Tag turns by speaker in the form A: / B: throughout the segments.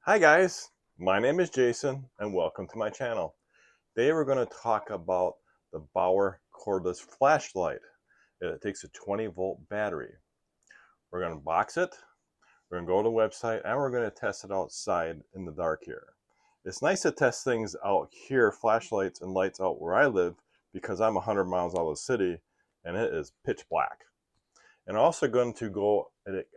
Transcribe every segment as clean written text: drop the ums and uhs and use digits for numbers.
A: Hi guys, my name is Jason and welcome to my channel. Today we're going to talk about the BAUER cordless flashlight. It takes a 20-volt battery. We're going to box it, we're going to go to the website, and we're going to test it outside in the dark here. It's nice to test things out here, flashlights and lights out where I live, because I'm 100 miles out of the city and it is pitch black. And also going to go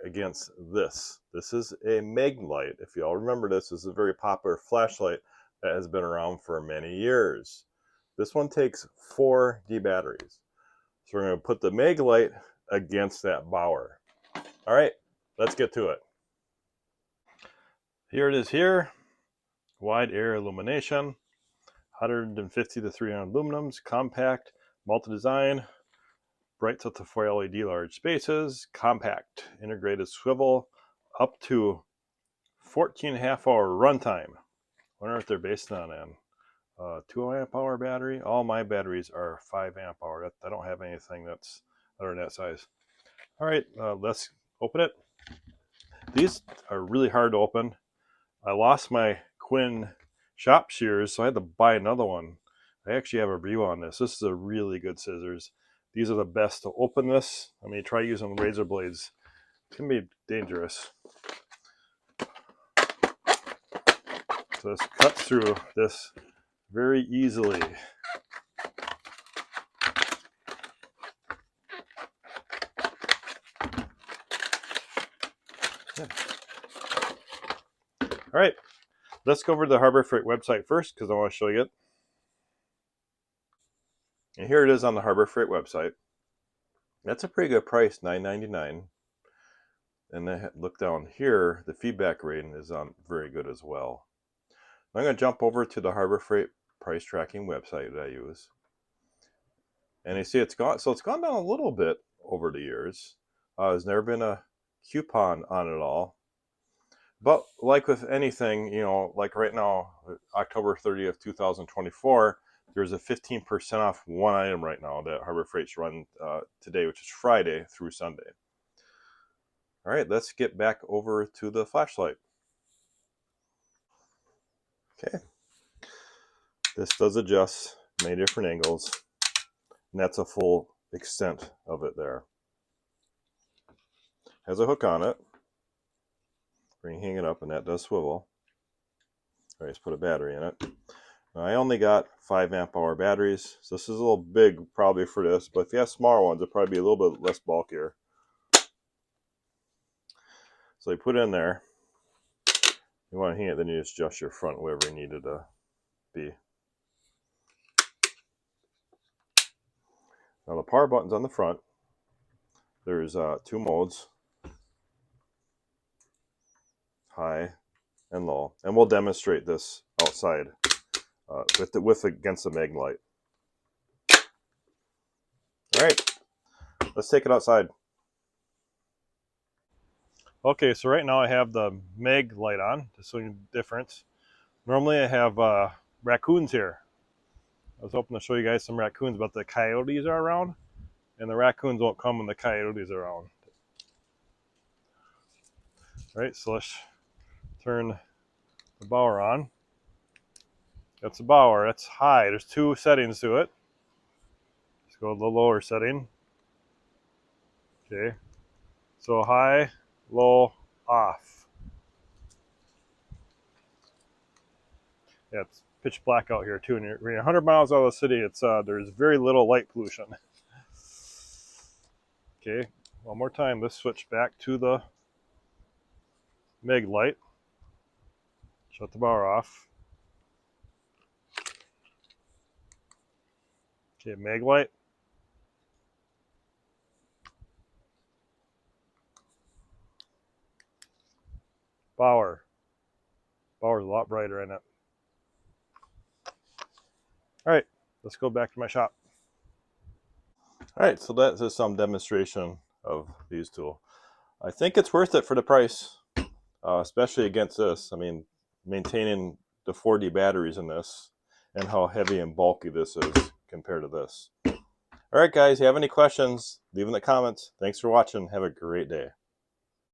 A: against this. This is a Maglite. If you all remember, this is a very popular flashlight that has been around for many years. This one takes 4D batteries. So we're going to put the Maglite against that BAUER. All right, let's get to it. Here it is here. Wide area illumination. 150 to 300 lumens. Compact. Multi-design. Bright to 4 LED large spaces, compact, integrated swivel, up to 14.5 hour runtime. Wonder if they're based on an 2 amp hour battery. All my batteries are 5 amp hour. I don't have anything that's other than that size. All right, let's open it. These are really hard to open. I lost my Quinn shop shears, so I had to buy another one. I actually have a review on this. This is a really good scissors. These are the best to open this. I mean, try using razor blades. It can be dangerous. So this cuts through this very easily. Yeah. All right, let's go over to the Harbor Freight website first because I want to show you it. And here it is on the Harbor Freight website. That's a pretty good price, $9.99. And then look down here, the feedback rating is on very good as well. I'm going to jump over to the Harbor Freight price tracking website that I use. And you see it's gone, so it's gone down a little bit over the years. There's never been a coupon on it all. But like with anything, you know, like right now, October 30th, 2024, there's a 15% off one item right now that Harbor Freight's run today, which is Friday through Sunday. All right, let's get back over to the flashlight. Okay, this does adjust many different angles, and that's a full extent of it there. Has a hook on it. We're going to hang it up, and that does swivel. All right, let's put a battery in it. Now, I only got 5 amp hour batteries, so this is a little big probably for this, but if you have smaller ones, it'll probably be a little bit less bulkier. So you put it in there. You want to hang it, then you just adjust your front wherever you need it to be. Now the power button's on the front. There's 2 modes, high and low, and we'll demonstrate this outside with against the Maglite. All right, let's take it outside. Okay, so right now I have the Maglite on to show you the difference. Normally I have raccoons here. I was hoping to show you guys some raccoons, but the coyotes are around, and the raccoons won't come when the coyotes are around. All right, so let's turn the BAUER on. That's the BAUER. That's high. There's 2 settings to it. Let's go to the lower setting. Okay, so high, low, off. Yeah, it's pitch black out here too, and you're 100 miles out of the city. It's there's very little light pollution. Okay, one more time. Let's switch back to the Maglite. Shut the BAUER off. Okay, Maglite. BAUER. BAUER's a lot brighter in it. All right, let's go back to my shop. All right, so that is some demonstration of these two. I think it's worth it for the price, especially against this. I mean, maintaining the 4D batteries in this and how heavy and bulky this is compared to this. All right, guys, if you have any questions, leave in the comments. Thanks for watching. Have a great day.